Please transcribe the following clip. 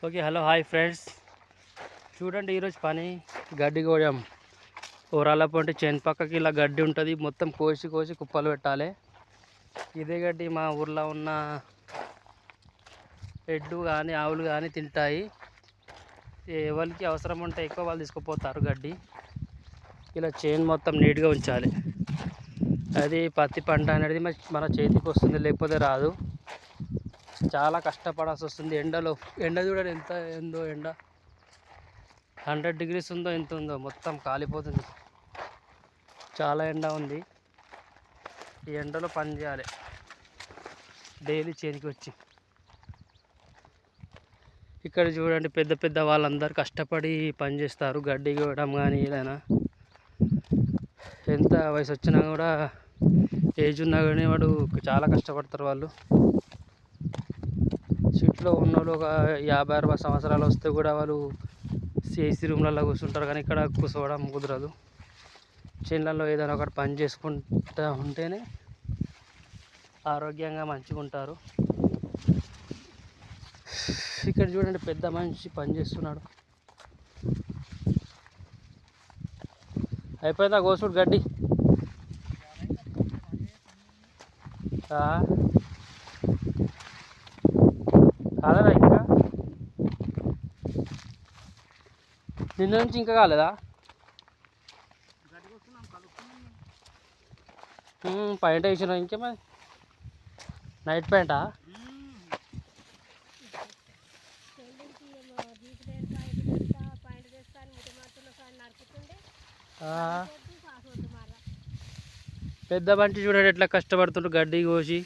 Okay, hello, hi friends. చూడండి, ఈరోజు పని గడ్డి కోయడం. ఊరాల పొంటి చేను పక్కకి ఇలా గడ్డి ఉంటుంది, మొత్తం కోసి కోసి కుప్పలు పెట్టాలి. ఇదే గడ్డి మా ఊర్లో ఉన్న ఎడ్లు కానీ ఆవులు కానీ తింటాయి. ఎవరికి అవసరం ఉంటే ఎక్కువ వాళ్ళు తీసుకుపోతారు గడ్డి. ఇలా చేను మొత్తం నీట్గా ఉంచాలి. అది పత్తి పంట అనేది మన చేతికి వస్తుంది, లేకపోతే రాదు. చాలా కష్టపడాల్సి వస్తుంది. ఎండ చూడండి ఎంత ఉందో. ఎండ 100 degrees ఉందో, ఎంత ఉందో, మొత్తం కాలిపోతుంది. చాలా ఎండ ఉంది. ఈ ఎండలో పని చేయాలి డైలీ చేనికి వచ్చి. ఇక్కడ చూడండి, పెద్ద పెద్ద వాళ్ళందరూ కష్టపడి పని చేస్తారు. గడ్డి కోయడం కానీ ఏదైనా, ఎంత వయసు వచ్చినా కూడా, ఏజ్ ఉన్నా కానీ వాడు చాలా కష్టపడతారు వాళ్ళు. సిటీలో ఉన్న వాళ్ళు ఒక 50-60 సంవత్సరాలు వస్తే కూడా వాళ్ళు ఏసీ రూమ్లలో కూర్చుంటారు, కానీ ఇక్కడ కూర్చోవడం కుదరదు. చేనులలో ఏదైనా ఒకటి పని చేసుకుంటూ ఉంటేనే ఆరోగ్యంగా మంచిగా ఉంటారు. ఇక్కడ చూడండి, పెద్ద మనిషి పని చేస్తున్నాడు. అయిపోయిందా కోసుడు గడ్డి? కాలేదా ఇంకా? నిన్న నుంచి ఇంకా కాలేదా? పాయింట్ వేసిన ఇంకేమో నైట్ పాయింటా? పెద్ద బంటి చూడండి ఎట్లా కష్టపడుతుండ్రు గడ్డి కోసి.